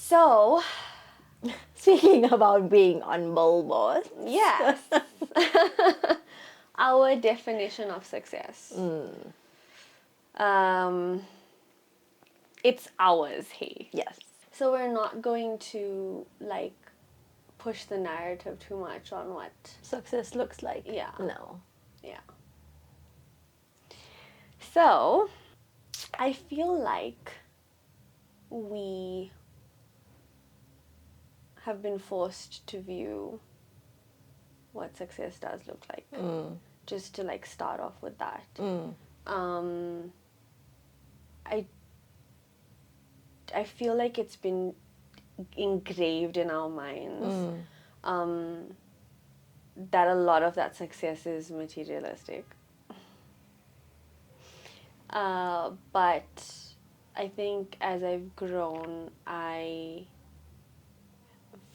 So, Speaking about being on billboards. yes, our definition of success. It's ours, hey. Yes. So we're not going to like push the narrative too much on what. Success looks like. Yeah. No. Yeah. So, I feel like we have been forced to view what success does look like. Just to like start off with that. I feel like it's been engraved in our minds that a lot of that success is materialistic. But I think as I've grown, I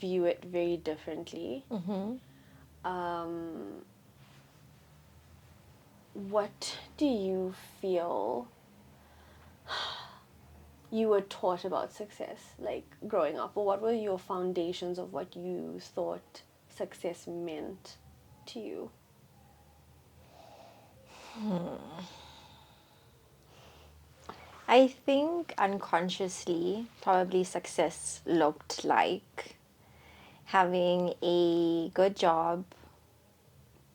view it very differently. What do you feel you were taught about success, like growing up, or what were your foundations of what you thought success meant to you? I think unconsciously, probably success looked like having a good job,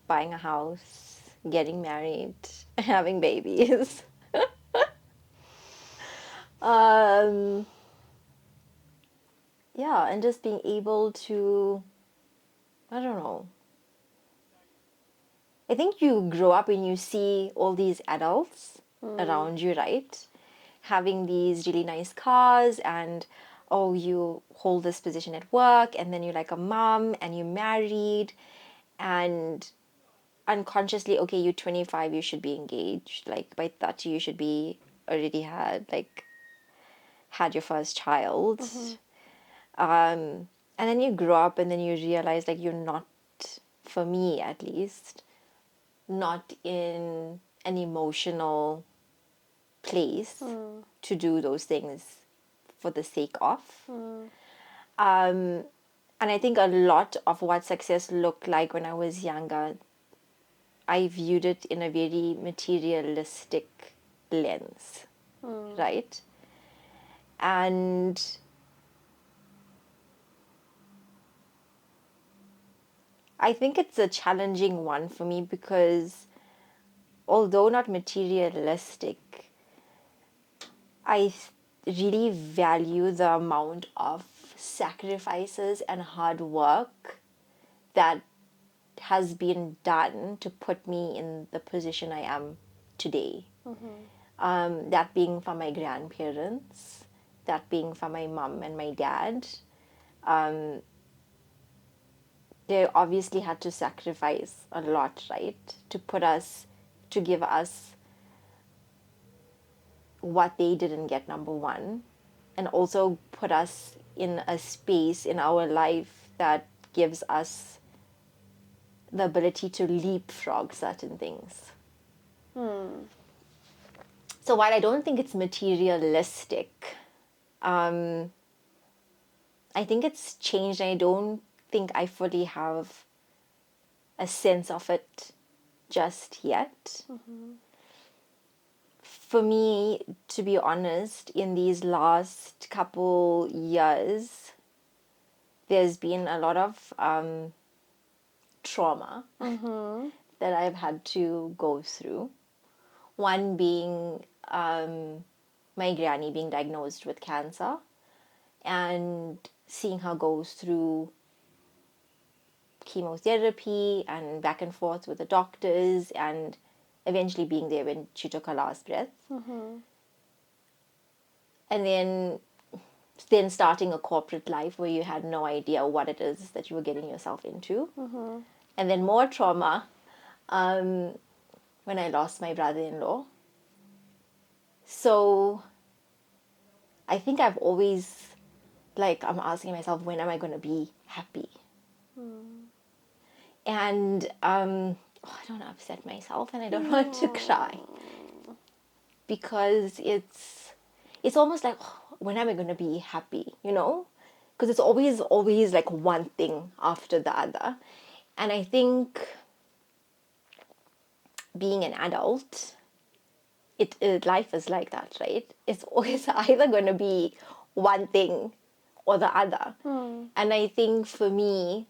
buying a house, getting married, having babies. um, yeah, and just being able to, I don't know. I think you grow up and you see all these adults around you, right? Having these really nice cars, and oh, you hold this position at work, and then you're like a mom and you're married, and unconsciously, okay, you're 25, you should be engaged. Like by 30, you should be already had your first child. And then you grow up and then you realize like you're not, for me at least, not in an emotional place to do those things for the sake of. And I think a lot of what success looked like when I was younger, I viewed it in a very materialistic lens, right? And I think it's a challenging one for me because although not materialistic, I really value the amount of sacrifices and hard work that has been done to put me in the position I am today. That being from my grandparents, that being from my mom and my dad. They obviously had to sacrifice a lot, right? To give us what they didn't get, number one, and also put us in a space in our life that gives us the ability to leapfrog certain things. So while I don't think it's materialistic, I think it's changed. I don't think I fully have a sense of it just yet. For me, to be honest, in these last couple years, there's been a lot of trauma that I've had to go through. One being my granny being diagnosed with cancer and seeing her go through chemotherapy and back and forth with the doctors and eventually being there when she took her last breath. And then starting a corporate life where you had no idea what it is that you were getting yourself into. And then more trauma when I lost my brother-in-law. So I think I've always, like, I'm asking myself, when am I going to be happy? And I don't want to upset myself and I don't want to cry. Because it's almost like, oh, when am I going to be happy, you know? because it's always like one thing after the other. And I think being an adult, life is like that, right? It's always either going to be one thing or the other. And I think for me,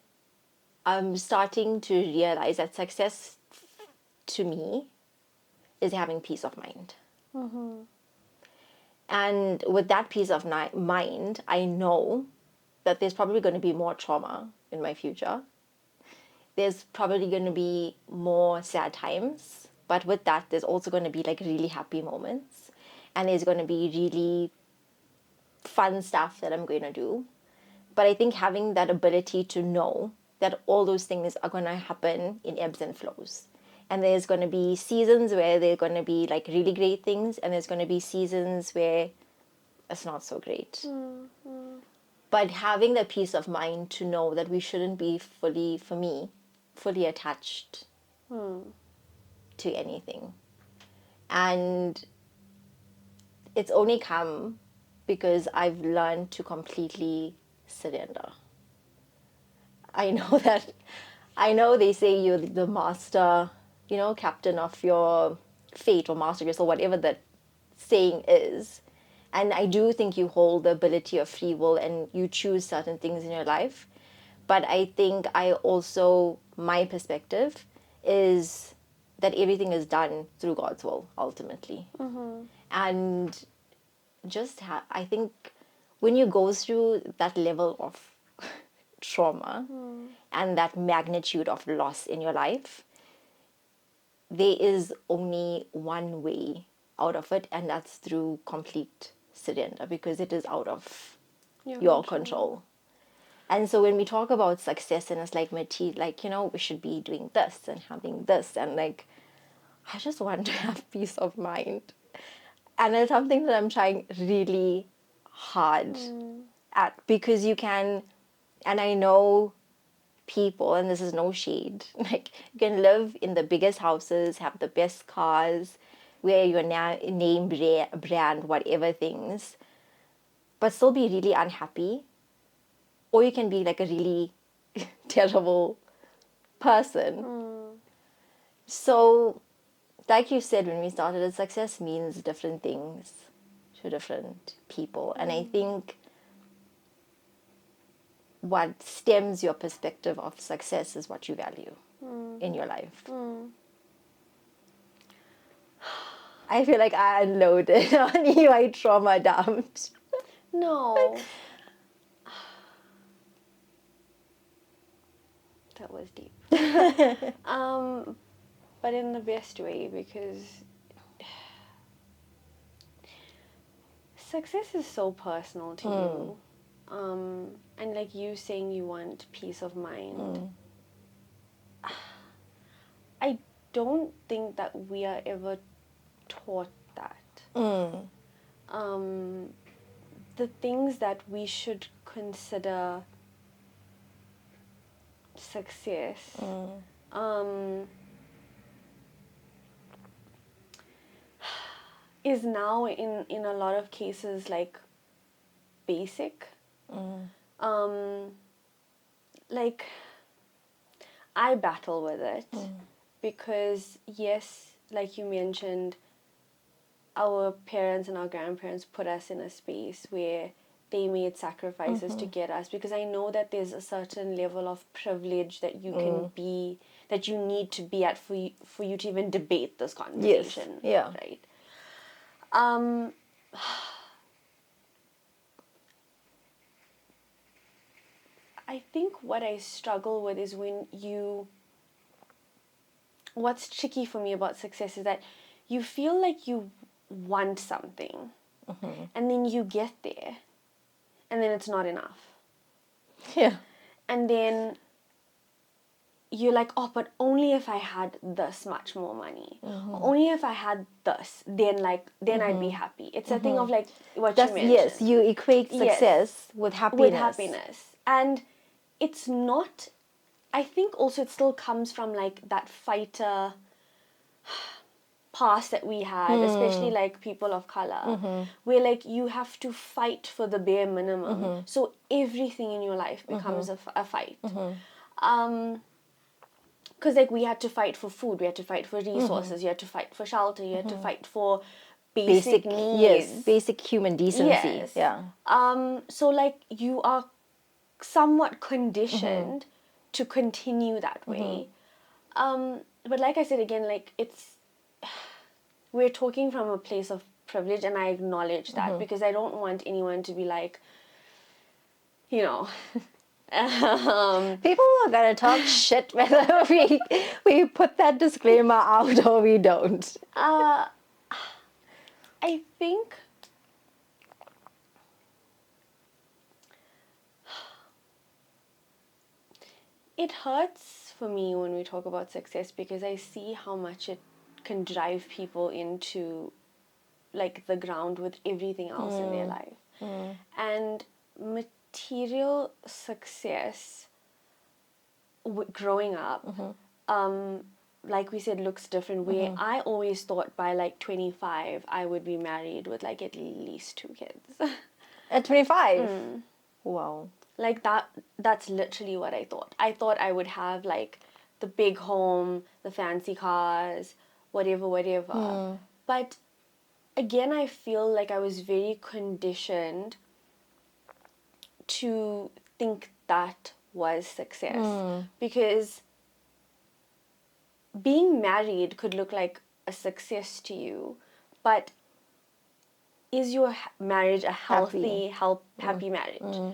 I'm starting to realize that success to me is having peace of mind. And with that peace of mind, I know that there's probably going to be more trauma in my future. There's probably going to be more sad times. But with that, there's also going to be like really happy moments. And there's going to be really fun stuff that I'm going to do. But I think having that ability to know that all those things are going to happen in ebbs and flows. And there's going to be seasons where there's going to be like really great things, and there's going to be seasons where it's not so great. But having the peace of mind to know that we shouldn't be fully attached to anything. And it's only come because I've learned to completely surrender. I know they say you're the master, captain of your fate or master yourself, whatever that saying is. And I do think you hold the ability of free will and you choose certain things in your life. But I think my perspective is that everything is done through God's will, ultimately. And I think when you go through that level of trauma and that magnitude of loss in your life, there is only one way out of it, and that's through complete surrender, because it is out of your control. And so when we talk about success, and it's like we should be doing this and having this, and like, I just want to have peace of mind. And it's something that I'm trying really hard at, because you can, and I know people, and this is no shade, like, you can live in the biggest houses, have the best cars, wear your name brand, whatever things, but still be really unhappy. Or you can be like a really terrible person. So, like you said when we started, success means different things to different people. And I think what stems your perspective of success is what you value in your life. I feel like I unloaded on you. I trauma dumped. No. That was deep. But in the best way, because success is so personal to you. And like you saying you want peace of mind. I don't think that we are ever taught that. The things that we should consider success is now in a lot of cases like basic. Like, I battle with it because, yes, like you mentioned, our parents and our grandparents put us in a space where they made sacrifices to get us, because I know that there's a certain level of privilege that you can be, that you need to be at for you to even debate this conversation. Yes. Yeah. Right. I think what I struggle with is what's tricky for me about success is that you feel like you want something and then you get there and then it's not enough. Yeah. And then you're like, oh, but only if I had this much more money. Or only if I had this, then I'd be happy. It's a thing of like what you mentioned. Yes, you equate success with happiness. With happiness. And it's not, I think also it still comes from like that fighter past that we had, especially like people of color, where like you have to fight for the bare minimum. So everything in your life becomes a fight. Because like we had to fight for food, we had to fight for resources, you had to fight for shelter, you had to fight for basic needs. Yes, basic human decency. Yes. Yeah. So like you are somewhat conditioned to continue that way. But like I said again, like we're talking from a place of privilege, and I acknowledge that because I don't want anyone to be like, you know, people are gonna talk shit whether we put that disclaimer out or we don't. I think it hurts for me when we talk about success because I see how much it can drive people into like the ground with everything else in their life. And material success growing up, like we said, looks different. Where I always thought by like 25 I would be married with like at least 2 kids. At 25? Wow. Like that's literally what I thought. I thought I would have like the big home, the fancy cars, whatever. But again, I feel like I was very conditioned to think that was success. Because being married could look like a success to you, but is your marriage a happy marriage?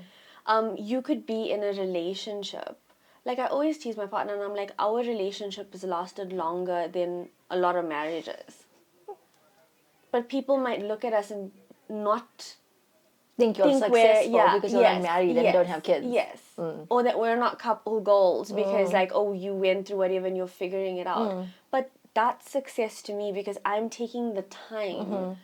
You could be in a relationship. Like I always tease my partner and I'm like, our relationship has lasted longer than a lot of marriages. But people might look at us and not think you're successful because you're not married and don't have kids. Yes. Or that we're not couple goals because like, oh, you went through whatever and you're figuring it out. But that's success to me because I'm taking the time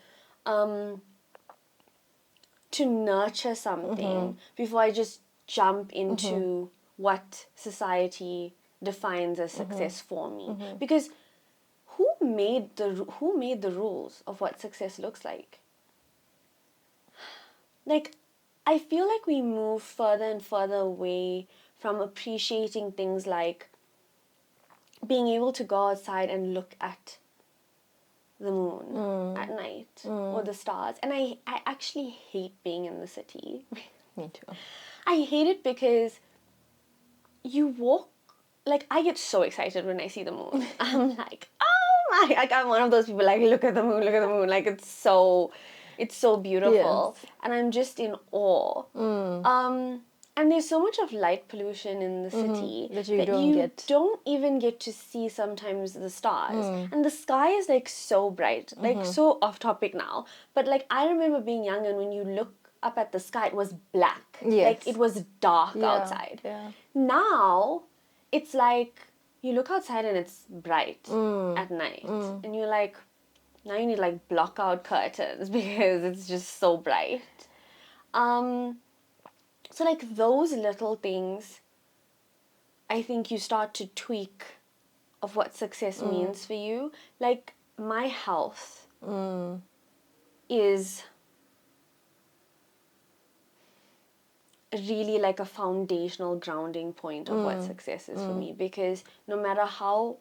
to nurture something before I just jump into what society defines as success for me. Because who made the rules of what success looks like? Like, I feel like we move further and further away from appreciating things like being able to go outside and look at the moon at night or the stars. And I actually hate being in the city. Me too. I hate it because you walk, like I get so excited when I see the moon. I'm like, oh my, like I'm one of those people like, look at the moon, like it's so beautiful. Yes. And I'm just in awe. And there's so much of light pollution in the city that you don't even get to see sometimes the stars. And the sky is like so bright, like so off topic now. But like I remember being young and when you look up at the sky, it was black. Yes. Like it was dark outside. Yeah. Now, it's like you look outside and it's bright at night. And you're like, now you need like block out curtains because it's just so bright. So like those little things, I think you start to tweak of what success means for you. Like my health is really like a foundational grounding point of what success is for me, because no matter how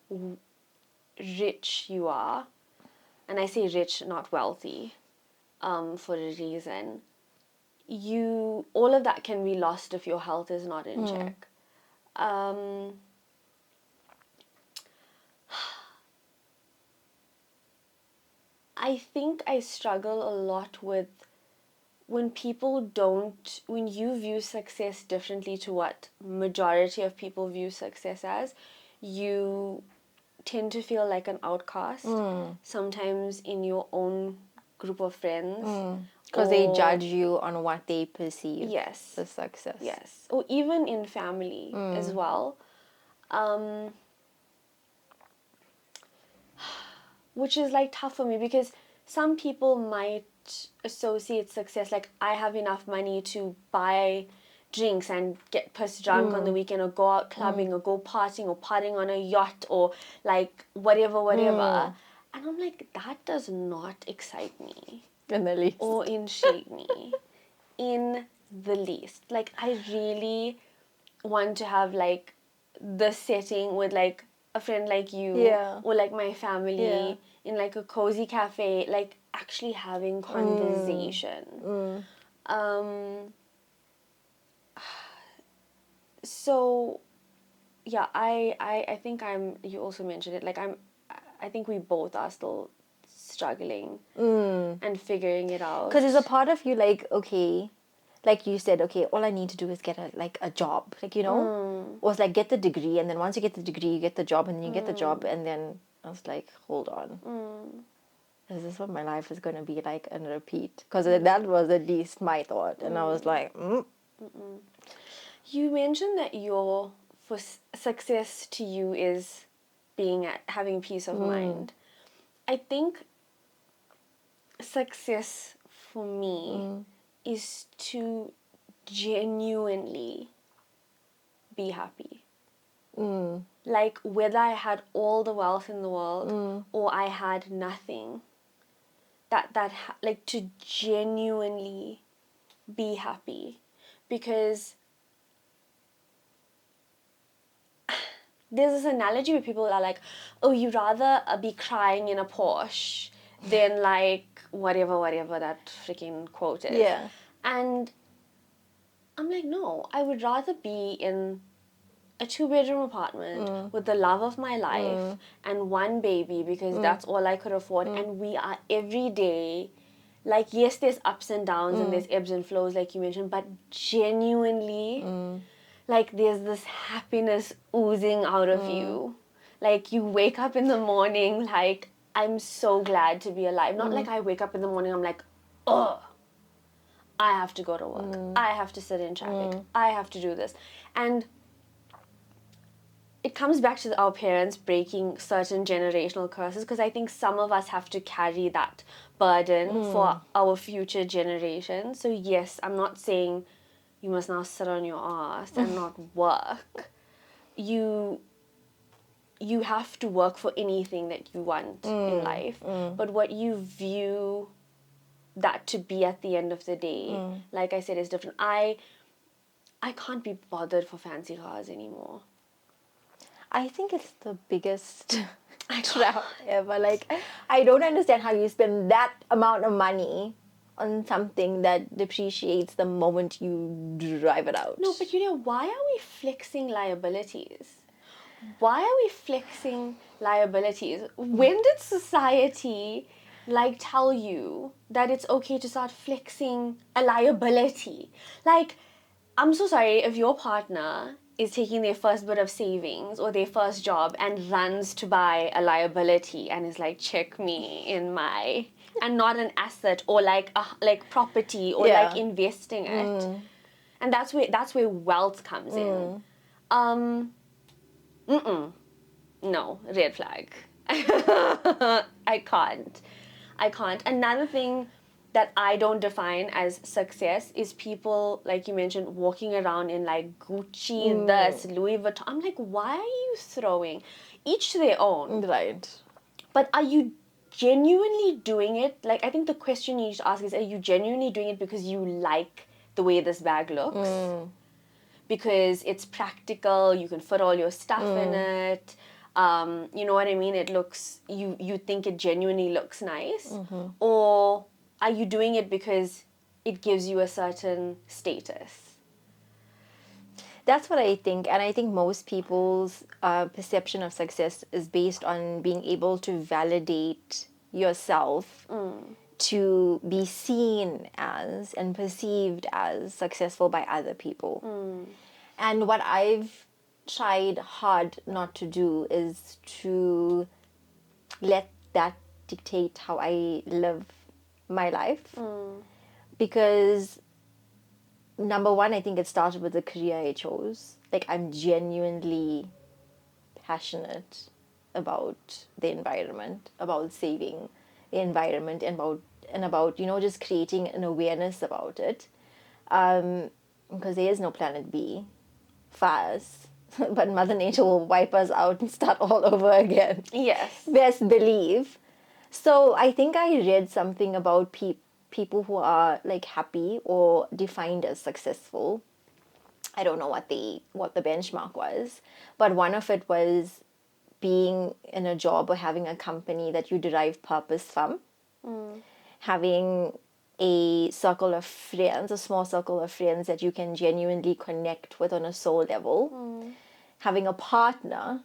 rich you are, and I say rich, not wealthy, for a reason, all of that can be lost if your health is not in check. I think I struggle a lot with when you view success differently to what majority of people view success as, you tend to feel like an outcast, sometimes in your own group of friends. Because they judge you on what they perceive as success. Yes. Or even in family as well. Which is like tough for me because some people might associate success like I have enough money to buy drinks and get pissed drunk on the weekend, or go out clubbing, or go partying, or partying on a yacht, or like whatever. And I'm like, that does not excite me In the least. or intrigue me in the least. Like, I really want to have like the setting with like a friend like you, Yeah. or like my family, Yeah. in like a cozy cafe, like actually having conversation. So yeah, I think you also mentioned it, like I think we both are still struggling and figuring it out. Because there's a part of you like, okay, like you said, okay, all I need to do is get a job, like, you know, or it's like get the degree, and then once you get the degree, you get the job, and then you get the job, and then I was like, hold on, is this what my life is going to be like and repeat? Because that was at least my thought, and I was like, You mentioned that your success to you is having peace of mind. I think success for me is to genuinely be happy. Like whether I had all the wealth in the world or I had nothing, like to genuinely be happy, because there's this analogy where people are like, oh, you'd rather be crying in a Porsche than like whatever that freaking quote is. Yeah. And I'm like, no, I would rather be in a 2-bedroom apartment with the love of my life and one baby, because that's all I could afford. And we are every day, like, yes, there's ups and downs and there's ebbs and flows, like you mentioned, but genuinely, like, there's this happiness oozing out of you. Like, you wake up in the morning, like, I'm so glad to be alive. Not like I wake up in the morning, I'm like, oh, I have to go to work. I have to sit in traffic. I have to do this. And it comes back to our parents breaking certain generational curses, because I think some of us have to carry that burden for our future generations. So yes, I'm not saying you must now sit on your ass and not work. You have to work for anything that you want in life. But what you view that to be at the end of the day, like I said, is different. I can't be bothered for fancy cars anymore. I think it's the biggest trap ever. Like, I don't understand how you spend that amount of money on something that depreciates the moment you drive it out. No, but you know, why are we flexing liabilities? Why are we flexing liabilities? When did society like tell you that it's okay to start flexing a liability? Like, I'm so sorry if your partner is taking their first bit of savings or their first job and runs to buy a liability and is like, check me in my, and not an asset or like property or like investing it. And that's where wealth comes in. No, red flag. I can't. Another thing that I don't define as success is people, like you mentioned, walking around in like Gucci, this, Louis Vuitton. I'm like, why are you throwing? Each to their own. Right. But are you genuinely doing it? Like, I think the question you need to ask is, are you genuinely doing it because you like the way this bag looks? Because it's practical, you can fit all your stuff in it. You know what I mean? It looks, you think it genuinely looks nice. Or are you doing it because it gives you a certain status? That's what I think. And I think most people's perception of success is based on being able to validate yourself to be seen as and perceived as successful by other people. And what I've tried hard not to do is to let that dictate how I live my life. Because number one, I think it started with the career I chose. Like, I'm genuinely passionate about the environment, about saving the environment, and about you know, just creating an awareness about it. Because there is no planet B for us, but Mother Nature will wipe us out and start all over again. Yes. Best believe. So I think I read something about people who are like happy or defined as successful. I don't know what the benchmark was, but one of it was being in a job or having a company that you derive purpose from, having a circle of friends, a small circle of friends that you can genuinely connect with on a soul level, having a partner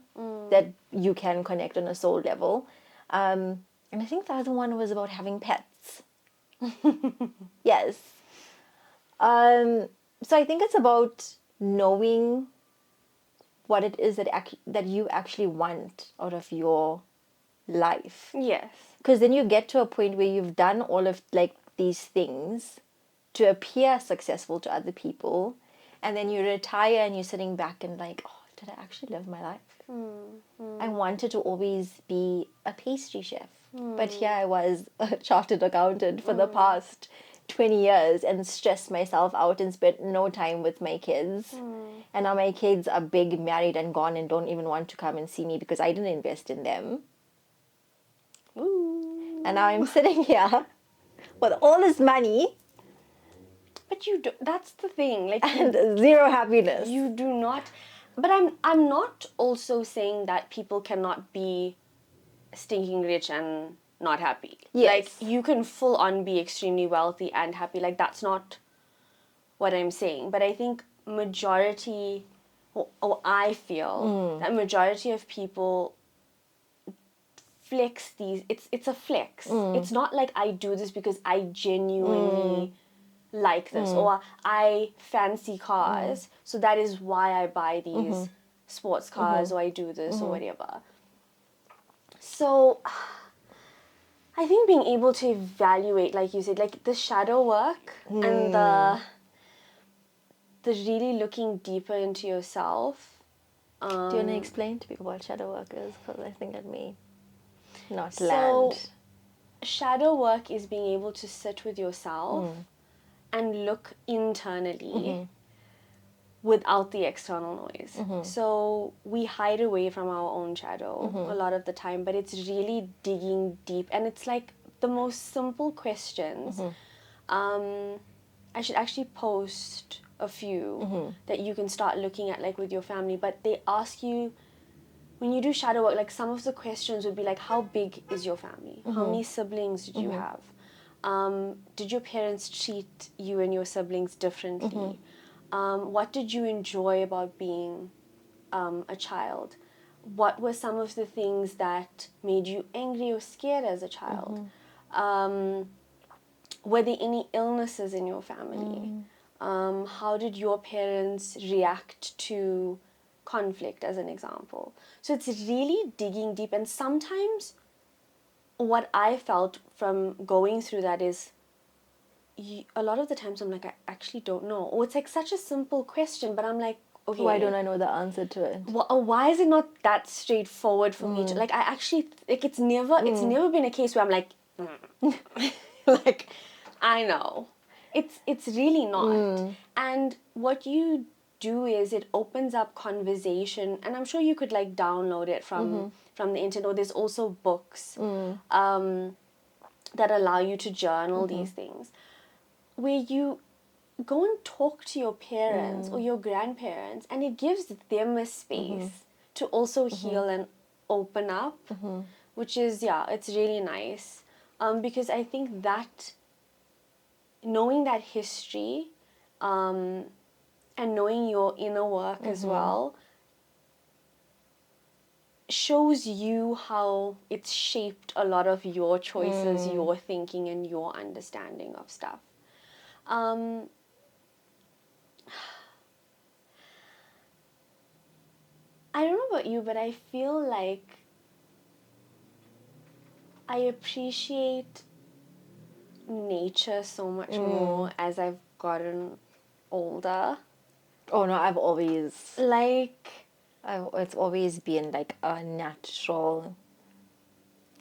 that you can connect on a soul level. And I think the other one was about having pets. Yes. So I think it's about knowing what it is that you actually want out of your life. Yes. Because then you get to a point where you've done all of like these things to appear successful to other people, and then you retire and you're sitting back and like, oh, did I actually live my life? I wanted to always be a pastry chef, but here I was a chartered accountant for the past 20 years and stressed myself out and spent no time with my kids. And now my kids are big, married, and gone and don't even want to come and see me because I didn't invest in them. Ooh. And now I'm sitting here with all this money But you do, that's the thing. Like and zero happiness. you do not. But I'm not also saying that people cannot be stinking rich and not happy. Yes. Like you can full on be extremely wealthy and happy. Like that's not what I'm saying. But I think majority, or I feel that majority of people flex these. It's a flex. It's not like I do this because I genuinely like this, or I fancy cars, so that is why I buy these sports cars, or I do this or whatever. So I think being able to evaluate, like you said, like the shadow work and the really looking deeper into yourself. Do you want to explain to people what shadow work is? Because I think it may not So, land. Shadow work is being able to sit with yourself and look internally without the external noise. So we hide away from our own shadow a lot of the time, but it's really digging deep, and it's like the most simple questions. I should actually post a few that you can start looking at, like with your family, but they ask you, when you do shadow work, like some of the questions would be like, how big is your family? How many siblings did you have? Did your parents treat you and your siblings differently? What did you enjoy about being a child? What were some of the things that made you angry or scared as a child? Were there any illnesses in your family? How did your parents react to conflict, as an example? So it's really digging deep, and sometimes what I felt from going through that is a lot of the times I'm like, I actually don't know. Or it's like such a simple question, but I'm like, okay. Why don't I know the answer to it? Why is it not that straightforward for me to, like, I actually, like, it's never been a case where I'm like, like, I know. It's really not. And what you do is it opens up conversation, and I'm sure you could like download it from the internet, or there's also books that allow you to journal these things, where you go and talk to your parents or your grandparents, and it gives them a space to also heal and open up, which is, yeah, it's really nice. Because I think that knowing that history and knowing your inner work as well shows you how it's shaped a lot of your choices, your thinking, and your understanding of stuff. I don't know about you, but I feel like I appreciate nature so much more as I've gotten older. Oh no, I've always, Like, it's always been like a natural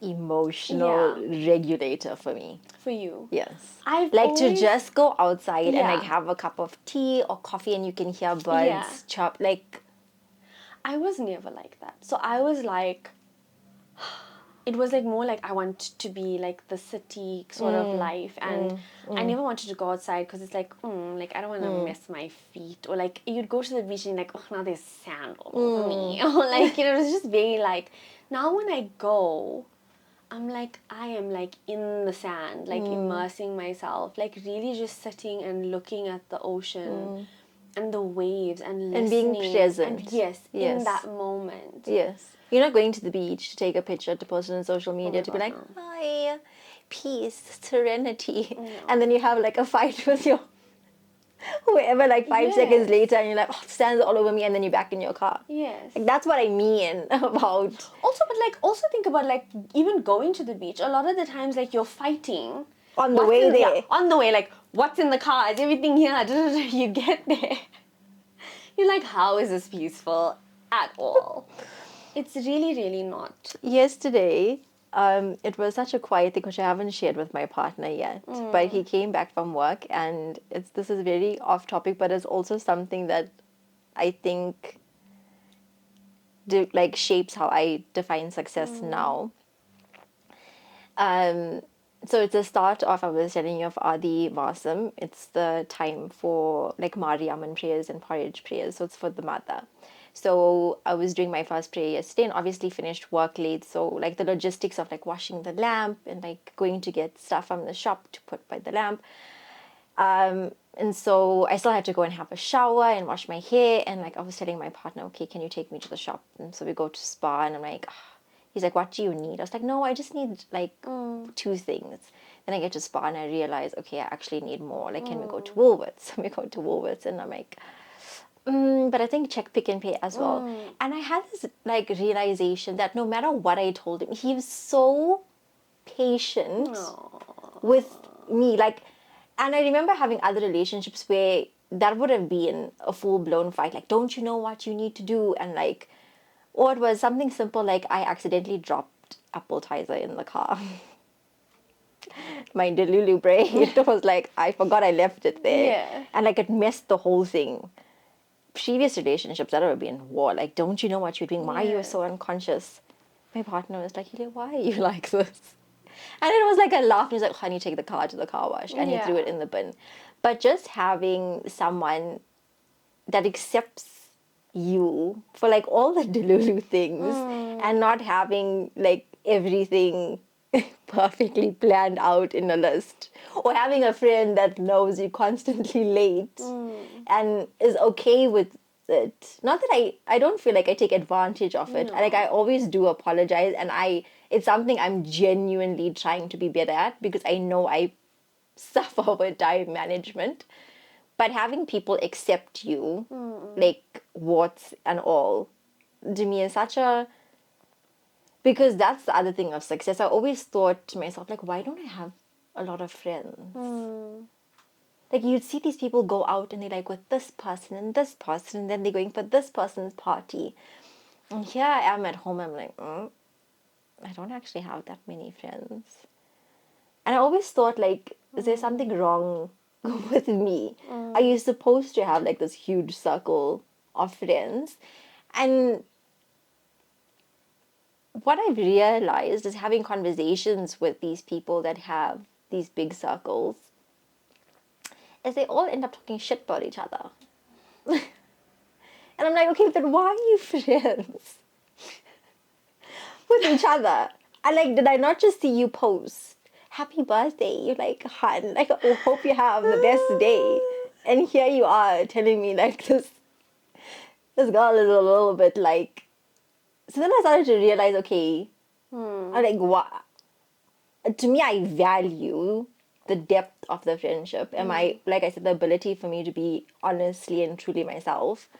emotional regulator for me. for you. Yes. I've like always, to just go outside and like Yeah. have a cup of tea or coffee and you can hear birds chirp. Like, I was never like that. So I was like, it was like more like I want to be like the city sort of life, and I never wanted to go outside because it's like I don't want to mess my feet, or like you'd go to the beach and you're like, oh, now there's sand all over me, or like it was just very like, now when I go, I'm like, I am like in the sand, like immersing myself, like really just sitting and looking at the ocean and the waves and listening. being present. And yes, in that moment. Yes. You're not going to the beach to take a picture to post it on social media to be God, like, no. hi, peace, serenity. No. And then you have like a fight with your whoever like 5 seconds later, and you're like, oh, stands all over me, and then you're back in your car. Yes. Like, that's what I mean about. Also think about like even going to the beach. A lot of the times, like you're fighting On the way there. Yeah, on the way, like what's in the car? Is everything here? You get there, you're like, how is this peaceful at all? It's really, really not. Yesterday, it was such a quiet thing which I haven't shared with my partner yet. But he came back from work, and this is very off topic, but it's also something that I think shapes how I define success now. So it's the start of, I was telling you, of Adi Masam. It's the time for like Mariamman prayers and porridge prayers. So it's for the mother. So I was doing my first prayer yesterday and obviously finished work late. So like the logistics of like washing the lamp and like going to get stuff from the shop to put by the lamp. And so I still had to go and have a shower and wash my hair. And like I was telling my partner, okay, can you take me to the shop? And so we go to spa, and I'm like, he's like, what do you need? I was like, no, I just need like 2 things. Then I get to spa and I realize, okay, I actually need more. Like, can we go to Woolworths? So we go to Woolworths, and I'm like, but I think check Pick and Pay as well. And I had this like realization that no matter what I told him, he was so patient with me. Like, and I remember having other relationships where that would have been a full-blown fight. Like, don't you know what you need to do? And like, or it was something simple like I accidentally dropped appetizer in the car. My Delulu brain was like, I forgot I left it there. Yeah. And like it messed the whole thing. Previous relationships that would have been war. Like, don't you know what you're doing? Why are you so unconscious? My partner was like, why are you like this? And it was like a laugh. He was like, honey, take the car to the car wash. And he threw it in the bin. But just having someone that accepts you for like all the Delulu things and not having like everything perfectly planned out in a list, or having a friend that knows you're constantly late and is okay with it. Not that I don't feel like I take advantage of it. Like I always do apologize, and it's something I'm genuinely trying to be better at, because I know I suffer with time management. But having people accept you, like warts and all, to me is such a... Because that's the other thing of success. I always thought to myself, like, why don't I have a lot of friends? Like, you'd see these people go out and they're like with this person, and then they're going for this person's party. And here I am at home, I'm like, I don't actually have that many friends. And I always thought, like, is there something wrong with me? Are you supposed to have like this huge circle of friends? And what I've realized is having conversations with these people that have these big circles is they all end up talking shit about each other. And I'm like, okay, then why are you friends with each other? And like, did I not just see you post happy birthday? You're like, hun, like, I hope you have the best day. And here you are telling me like this girl is a little bit like... So then I started to realize, okay, I'm like, what? To me, I value the depth of the friendship. And like I said, the ability for me to be honestly and truly myself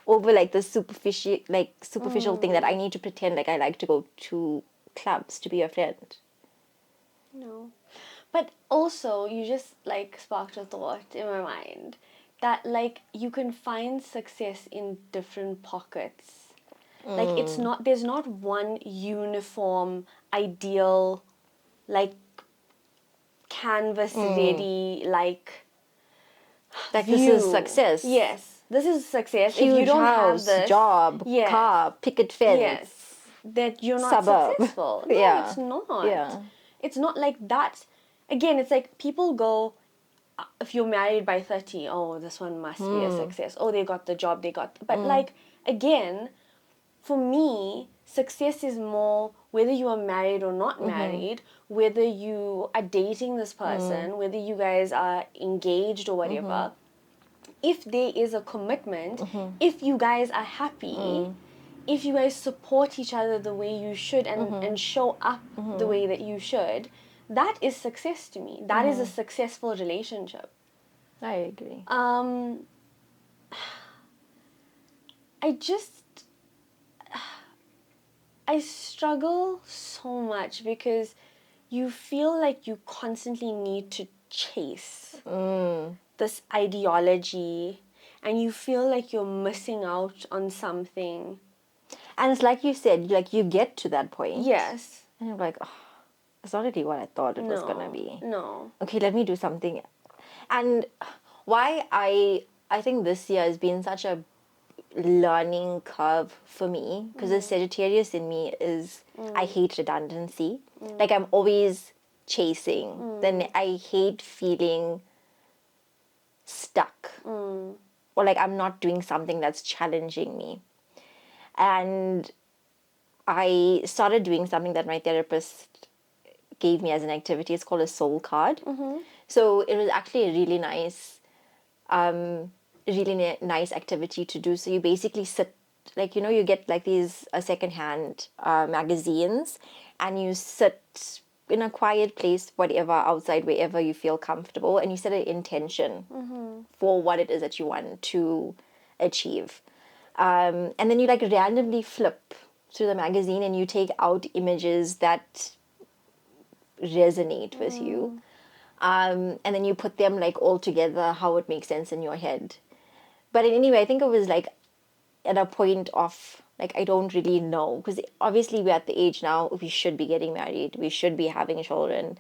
over like the superficial thing that I need to pretend like I like to go to clubs to be a friend. No. But also, you just like sparked a thought in my mind that like you can find success in different pockets. Like there's not one uniform, ideal, like canvas ready, like view. This is success. Yes, this is success. Huge if you don't house, have this job, car, picket fence. Yes. that you're not Suburb. successful. No, Yeah. it's not. Yeah. It's not like that. Again, it's like people go, if you're married by 30, oh, this one must be a success. Oh, they got the job, but like, again, for me, success is more whether you are married or not married, whether you are dating this person, whether you guys are engaged or whatever. If there is a commitment, if you guys are happy, if you guys support each other the way you should and show up the way that you should, that is success to me. That is a successful relationship. I agree. I struggle so much because you feel like you constantly need to chase this ideology, and you feel like you're missing out on something. And it's like you said, like you get to that point. Yes. And you're like, oh, it's not really what I thought it was going to be. No. Okay, let me do something. And why I think this year has been such a learning curve for me, because the Sagittarius in me is, I hate redundancy. Like I'm always chasing. Then I hate feeling stuck. Or like I'm not doing something that's challenging me. And I started doing something that my therapist gave me as an activity. It's called a soul card. So it was actually a really nice nice activity to do. So you basically sit, like, you know, you get like these secondhand magazines, and you sit in a quiet place, whatever, outside, wherever you feel comfortable, and you set an intention for what it is that you want to achieve. And then you like randomly flip through the magazine and you take out images that resonate with you. And then you put them like all together, how it makes sense in your head. But anyway, I think it was like at a point of like, I don't really know, because obviously we're at the age now, we should be getting married, we should be having children,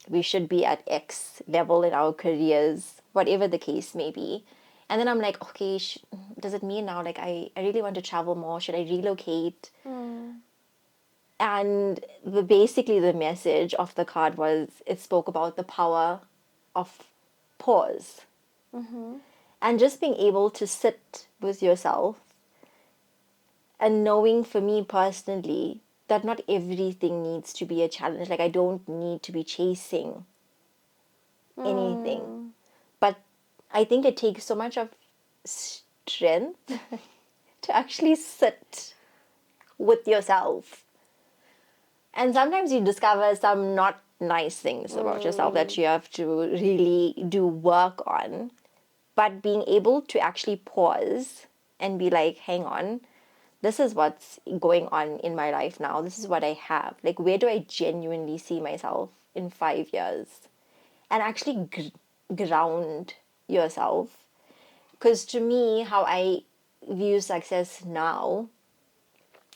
we should be at X level in our careers, whatever the case may be. And then I'm like, okay, does it mean now like I really want to travel more? Should I relocate? And basically the message of the card was, it spoke about the power of pause. And just being able to sit with yourself, and knowing, for me personally, that not everything needs to be a challenge. Like I don't need to be chasing anything. But I think it takes so much of strength to actually sit with yourself. And sometimes you discover some not nice things about yourself that you have to really do work on. But being able to actually pause and be like, hang on, this is what's going on in my life now. This is what I have. Like, where do I genuinely see myself in 5 years? And actually ground yourself. Because to me, how I view success now,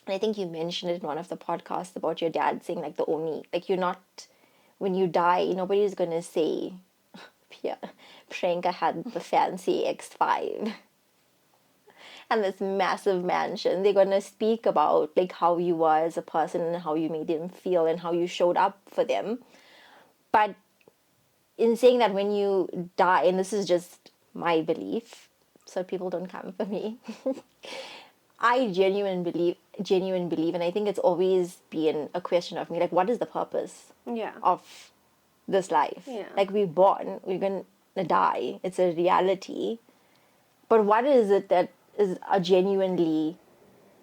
and I think you mentioned it in one of the podcasts about your dad saying like you're not, when you die, nobody's going to say, yeah, Priyanka had the fancy X5 and this massive mansion. They're going to speak about like how you were as a person and how you made them feel and how you showed up for them. But in saying that, when you die, and this is just my belief, so people don't come for me, I genuinely believe, and I think it's always been a question of me, like, what is the purpose of this life? Like, we're born, we're going to die, it's a reality, but what is it that is genuinely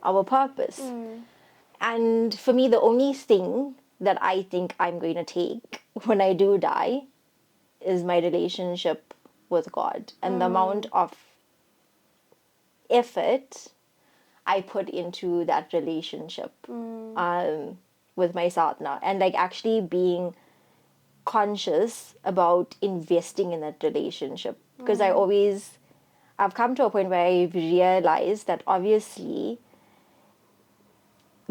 our purpose? And for me, the only thing that I think I'm going to take when I do die is my relationship with God, and the amount of effort I put into that relationship with my sadhana, and like actually being conscious about investing in that relationship. Because I've come to a point where I've realized that obviously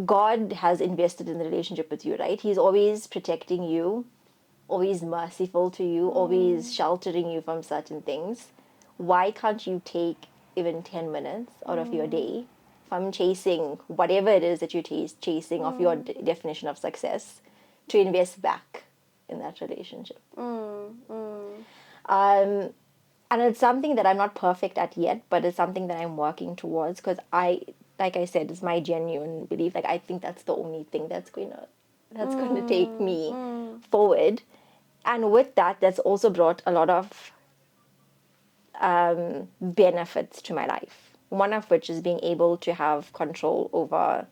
God has invested in the relationship with you, right? He's always protecting you, always merciful to you, always sheltering you from certain things. Why can't you take even 10 minutes out of your day from chasing whatever it is that you're chasing of your definition of success to invest back in that relationship. And it's something that I'm not perfect at yet, but it's something that I'm working towards, because like I said, it's my genuine belief. Like, I think that's the only thing that's going to take me forward. And with that, that's also brought a lot of benefits to my life. One of which is being able to have control over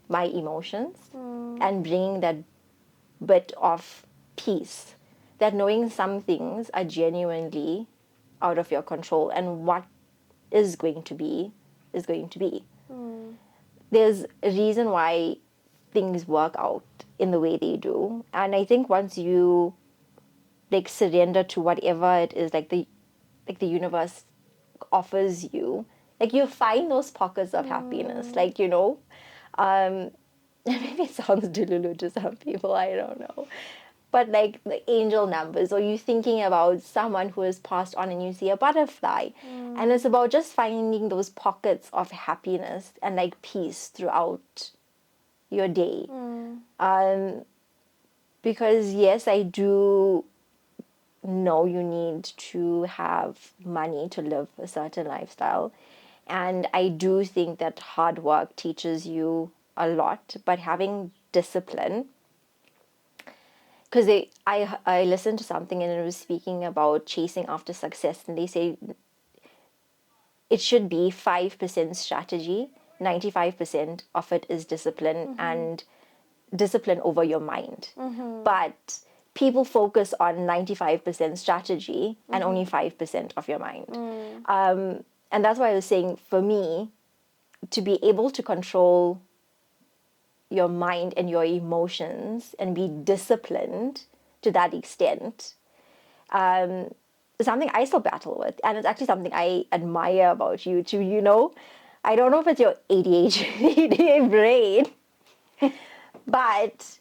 my emotions and bringing that bit of peace, that knowing some things are genuinely out of your control, and what is going to be is going to be. There's a reason why things work out in the way they do, and I think once you like surrender to whatever it is, like the universe offers you, like you find those pockets of happiness, like, you know, maybe it sounds delulu to some people, I don't know, but like the angel numbers, or you thinking about someone who has passed on and you see a butterfly, and it's about just finding those pockets of happiness and like peace throughout your day. Because yes, I do know you need to have money to live a certain lifestyle, and I do think that hard work teaches you a lot, but having discipline, because I listened to something and it was speaking about chasing after success, and they say it should be 5% strategy, 95% of it is discipline, and discipline over your mind. But people focus on 95% strategy and only 5% of your mind. And that's why I was saying, for me, to be able to control your mind and your emotions and be disciplined to that extent, is something I still battle with. And it's actually something I admire about you too, you know? I don't know if it's your ADHD brain, but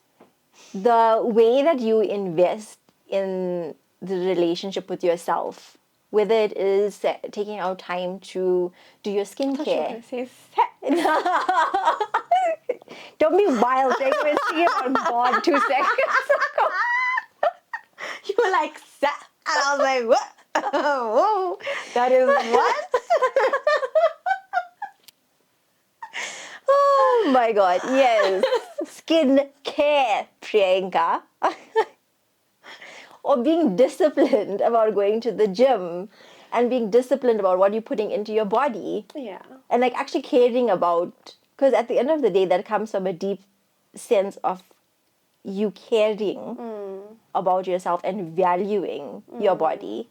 the way that you invest in the relationship with yourself, whether it is taking out time to do your skincare. Don't be wild. Like, we're seeing on God 2 seconds ago. You were like, and I was like, what? Whoa, that is what? Oh my God, yes. Skincare, Priyanka. Or being disciplined about going to the gym, and being disciplined about what you're putting into your body. Yeah. And like actually caring about, because at the end of the day, that comes from a deep sense of you caring about yourself and valuing your body.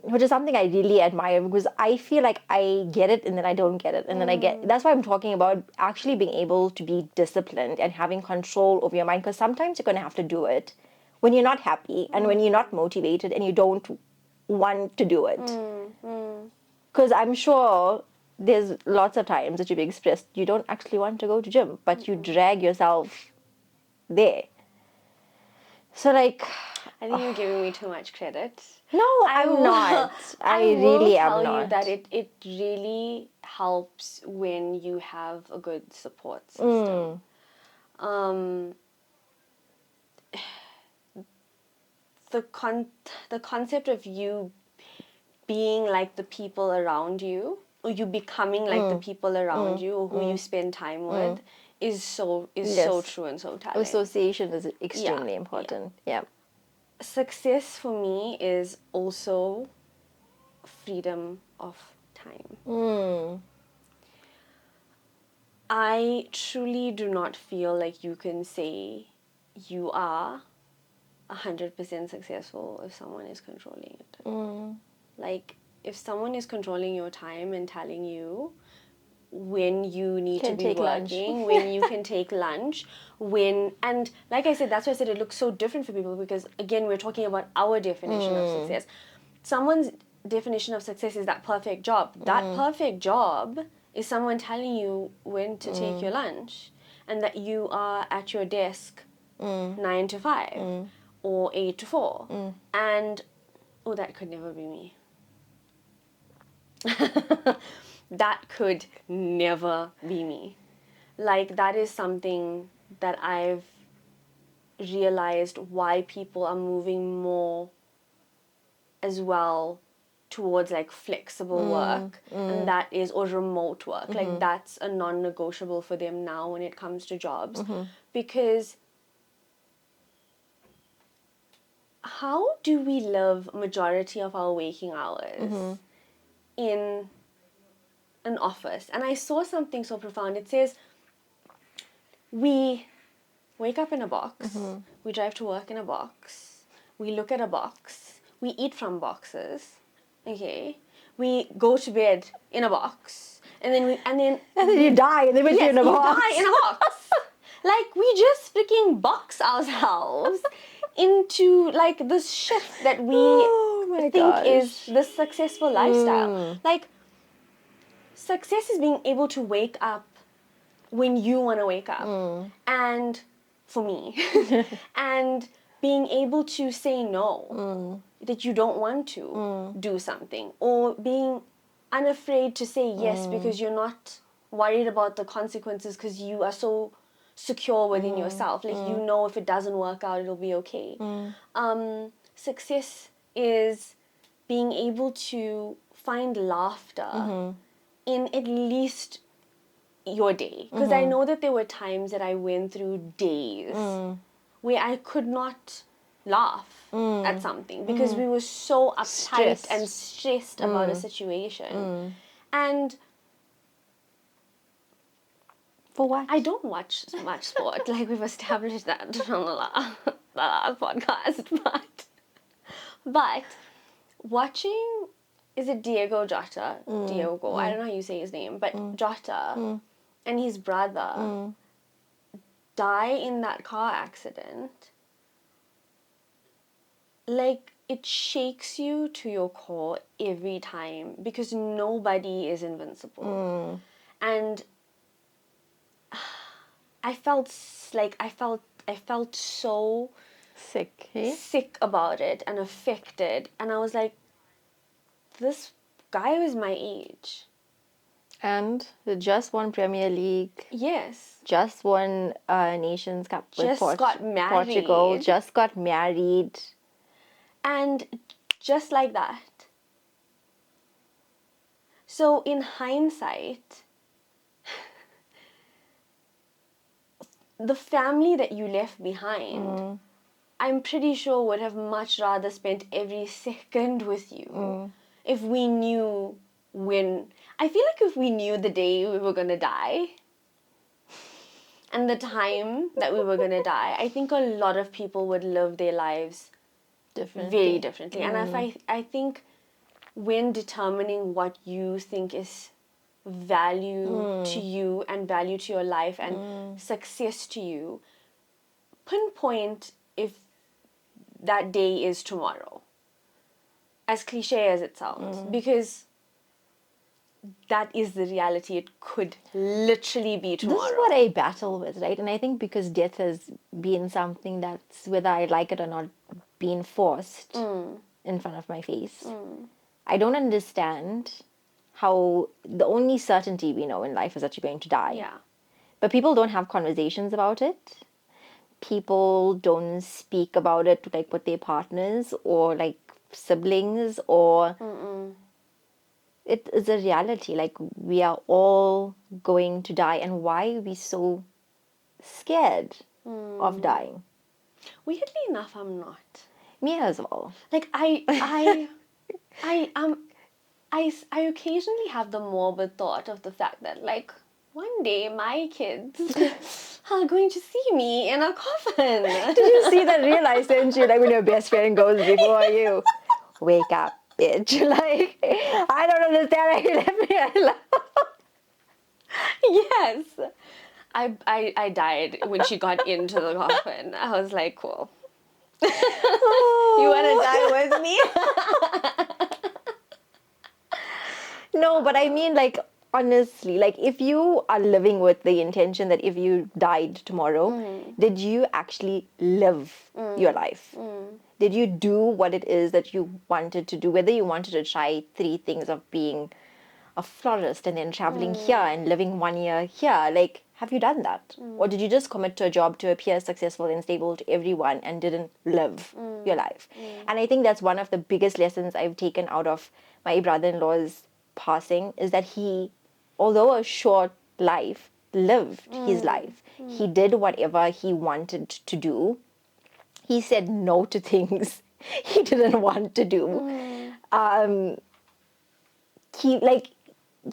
Which is something I really admire, because I feel like I get it and then I don't get it. And then that's why I'm talking about actually being able to be disciplined and having control over your mind, because sometimes you're going to have to do it when you're not happy and when you're not motivated and you don't want to do it. Because I'm sure there's lots of times that you've expressed you don't actually want to go to gym, but you drag yourself there. So like, I think you're giving me too much credit. no, I'm not. I really am not. I will tell you that it really helps when you have a good support system. The concept of you being like the people around you, or you becoming like the people around you, or who you spend time with, is so true and so telling. Association is extremely important. Yeah. Success for me is also freedom of time. I truly do not feel like you can say you are 100% successful if someone is controlling it. Like, if someone is controlling your time and telling you when you need to be working, when you can take lunch, and like I said, that's why I said it looks so different for people, because again, we're talking about our definition of success. Someone's definition of success is that perfect job. That perfect job is someone telling you when to take your lunch, and that you are at your desk 9 to 5 or 8 to 4. And that could never be me. that could never be me. Like, that is something that I've realized why people are moving more as well towards like flexible work, and that is, or remote work, like that's a non-negotiable for them now when it comes to jobs, because how do we live majority of our waking hours in an office? And I saw something so profound. It says we wake up in a box, we drive to work in a box, we look at a box, we eat from boxes, okay, we go to bed in a box, and then you die and then you're in a box. Die in a box. Like, we just freaking box ourselves into like this shift that we think is the successful lifestyle. Like, success is being able to wake up when you want to wake up, and for me, and being able to say no, that you don't want to do something, or being unafraid to say yes because you're not worried about the consequences, because you are so secure within yourself. Like, you know, if it doesn't work out, it'll be okay. Success is being able to find laughter in at least your day. Because I know that there were times that I went through days where I could not laugh at something because we were so uptight and stressed about a situation. And for what? I don't watch much sport. Like, we've established that on the last podcast. But watching, is it Diego Jota? Diego, I don't know how you say his name, but Jota and his brother die in that car accident. Like, it shakes you to your core every time, because nobody is invincible. And I felt so sick, eh? sick about it and affected, and I was like, this guy was my age. And just won Premier League. Yes. Just won Nations Cup with got married. Portugal. Just got married. And just like that. So in hindsight, the family that you left behind, I'm pretty sure would have much rather spent every second with you if we knew when. I feel like if we knew the day we were going to die and the time that we were going to die, I think a lot of people would live their lives very differently. And I think when determining what you think is value to you and value to your life and success to you, pinpoint if that day is tomorrow, as cliche as it sounds, because that is the reality. It could literally be tomorrow. This is what I battle with, right? And I think because death has been something that's, whether I like it or not, being forced in front of my face. I don't understand how the only certainty we know in life is that you're going to die. Yeah. But people don't have conversations about it. People don't speak about it like with their partners or like siblings, or it is a reality. Like, we are all going to die, and why are we so scared of dying? Weirdly enough, I'm not. Me as well. Like, I occasionally have the morbid thought of the fact that, like, one day my kids are going to see me in a coffin. Did you see that reel I sent you? Like, when your best friend goes before you, wake up, bitch. Like, I don't understand how you left me alone. Yes. I died when she got into the coffin. I was like, cool. You want to die with me? No, but I mean, like, honestly, like, if you are living with the intention that if you died tomorrow, did you actually live your life? Did you do what it is that you wanted to do? Whether you wanted to try 3 things of being a florist and then traveling here and living 1 year here. Like, have you done that? Or did you just commit to a job to appear successful and stable to everyone and didn't live your life? And I think that's one of the biggest lessons I've taken out of my brother-in-law's passing, is that he, although a short life, lived his life. He did whatever he wanted to do. He said no to things he didn't want to do.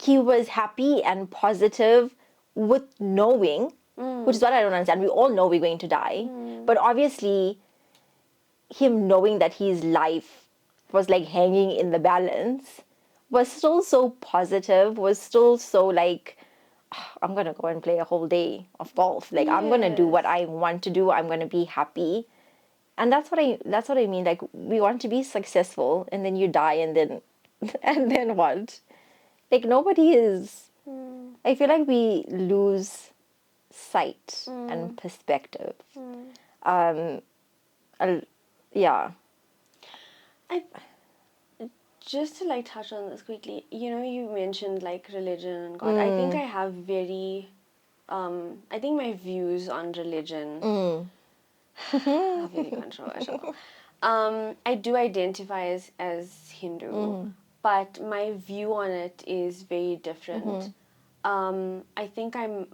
He was happy and positive with knowing, which is what I don't understand. We all know we're going to die, but obviously him knowing that his life was like hanging in the balance was still so positive, was still so like, "Ah, I'm gonna go and play a whole day of golf. Like, I'm gonna do what I want to do. I'm gonna be happy." And that's what I mean. Like, we want to be successful, and then you die, and then and then what? Like, nobody is. I feel like we lose sight and perspective. Yeah. I just to like touch on this quickly, you mentioned like religion and God. I think I have I think my views on religion are very controversial. I do identify as Hindu, but my view on it is very different. I think I've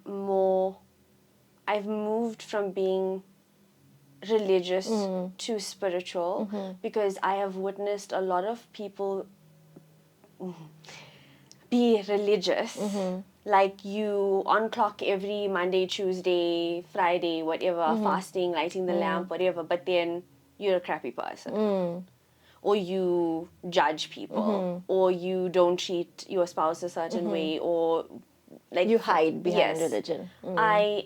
moved from being religious to spiritual because I have witnessed a lot of people be religious. Like, you on clock every Monday, Tuesday, Friday, whatever, fasting, lighting the lamp, whatever, but then you're a crappy person. Or you judge people, or you don't treat your spouse a certain way, or like You hide behind religion. I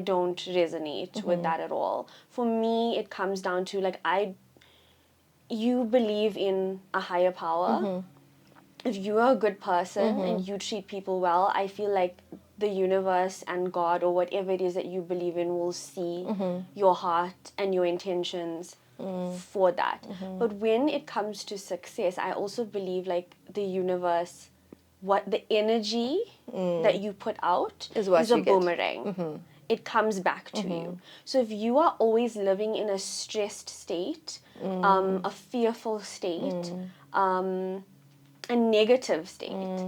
don't resonate with that at all. For me, it comes down to like, you believe in a higher power. If you are a good person and you treat people well, I feel like the universe and God or whatever it is that you believe in will see your heart and your intentions for that. But when it comes to success, I also believe like the universe, what the energy that you put out Is what is a you get. boomerang. It comes back to you. So if you are always living in a stressed state, a fearful state, a negative state,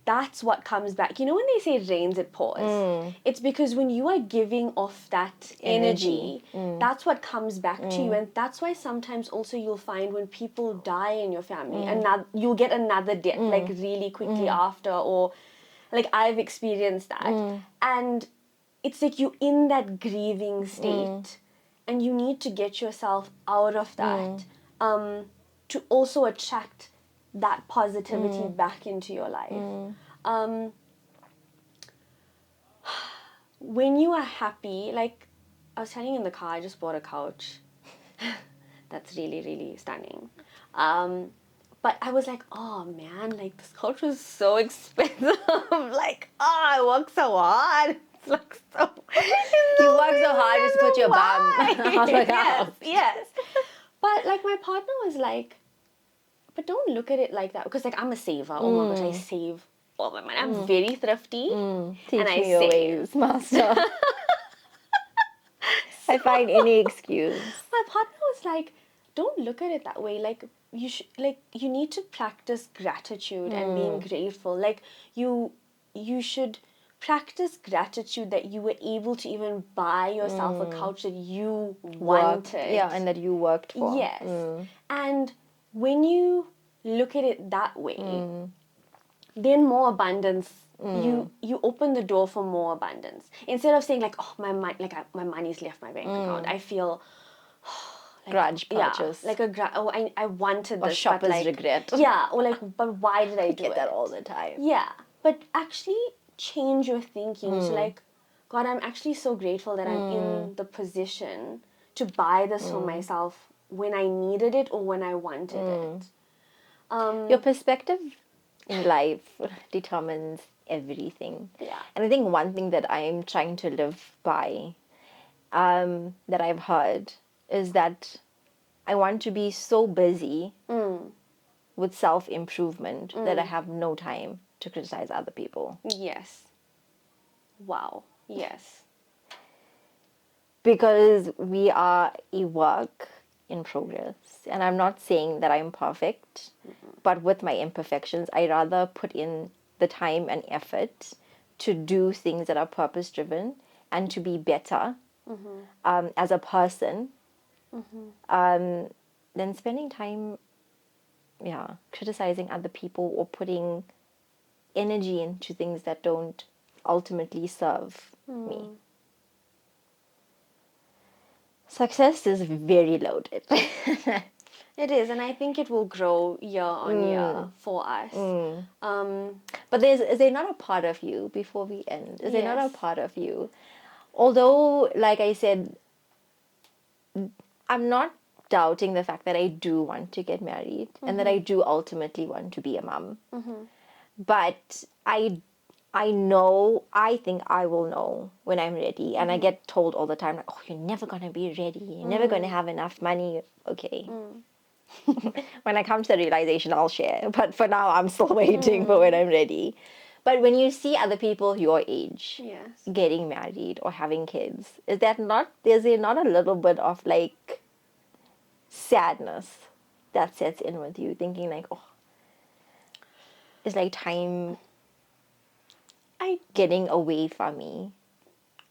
that's what comes back. You know when they say rains, it pours? It's because when you are giving off that energy, that's what comes back to you. And that's why sometimes also you'll find when people die in your family, and you'll get another death like really quickly after, or like I've experienced that. And it's like you're in that grieving state, and you need to get yourself out of that to also attract that positivity back into your life. When you are happy, like I was telling you in the car, I just bought a couch. That's really, really stunning. But I was like, oh man, like this couch was so expensive. Like, oh, I worked so hard. It's like so. You work so hard just to put your bum on the couch. Yes. But like my partner was like, but don't look at it like that, because like I'm a saver. Oh my gosh, I save all my money. I'm very thrifty, Teach and I me your save. ways, master. I find any excuse. My partner was like, don't look at it that way. Like you need to practice gratitude and being grateful. Like you should practice gratitude that you were able to even buy yourself a couch that you wanted. Yeah, and that you worked for. Yes. And when you look at it that way, then more abundance. You open the door for more abundance instead of saying like, oh, my money's left my bank account. I feel like, grudge purchase. Yeah, like I wanted or this, shopper's but like, regret. Yeah, or like, but why did I do get it? that all the time. Yeah, but actually change your thinking. So like, God, I'm actually so grateful that I'm in the position to buy this for myself when I needed it or when I wanted it. Your perspective in life determines everything. Yeah. And I think one thing that I'm trying to live by, that I've heard, is that I want to be so busy with self-improvement that I have no time to criticize other people. Yes. Wow. Yes. Because we are a work in progress. And I'm not saying that I'm perfect, but with my imperfections, I rather put in the time and effort to do things that are purpose driven and to be better as a person than spending time, criticizing other people or putting energy into things that don't ultimately serve me. Success is very loaded. It is, and I think it will grow year on year for us. But is there not a part of you, before we end, is there not a Yes. part of you, although, like I said, I'm not doubting the fact that I do want to get married and that I do ultimately want to be a mom. But I think I will know when I'm ready. And I get told all the time, like, oh, you're never going to be ready. You're never going to have enough money. Okay. When I come to the realization, I'll share. But for now, I'm still waiting for when I'm ready. But when you see other people your age Yes. getting married or having kids, is there not a little bit of like sadness that sets in with you, thinking like, oh, it's like time getting away from me?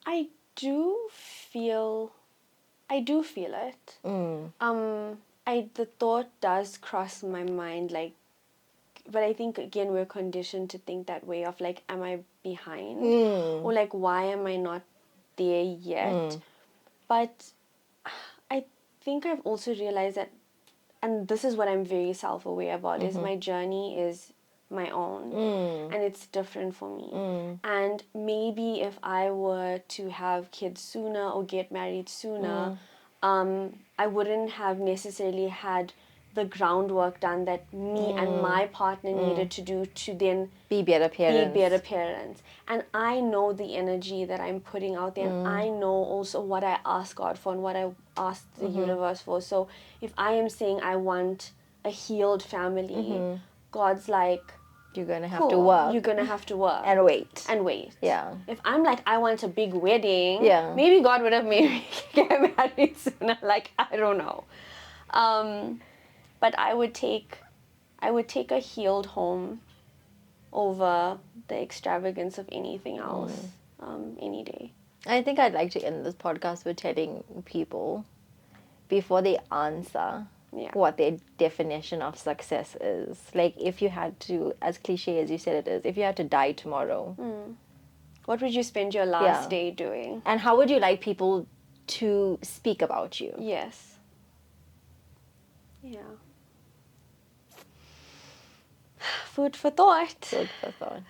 I do feel it. The thought does cross my mind, like, but I think again we're conditioned to think that way of like, am I behind, or like, why am I not there yet? But I think I've also realized that, and this is what I'm very self-aware about, is my journey is my own, and it's different for me. And maybe if I were to have kids sooner or get married sooner, I wouldn't have necessarily had the groundwork done that me and my partner needed to do to then Be better parents. And I know the energy that I'm putting out there, and I know also what I ask God for and what I ask the universe for. So if I am saying I want a healed family, God's like, You're gonna have cool, to work. you're gonna have to work And wait. Yeah. If I'm like, I want a big wedding, Yeah. maybe God would have made me get married sooner. Like, I don't know. But I would take a healed home over the extravagance of anything else, any day. I think I'd like to end this podcast with telling people, before they answer, what their definition of success is. Like, if you had to, as cliche as you said it is, if you had to die tomorrow, what would you spend your last day doing? And how would you like people to speak about you? Yes. Yeah. Food for thought. Food for thought.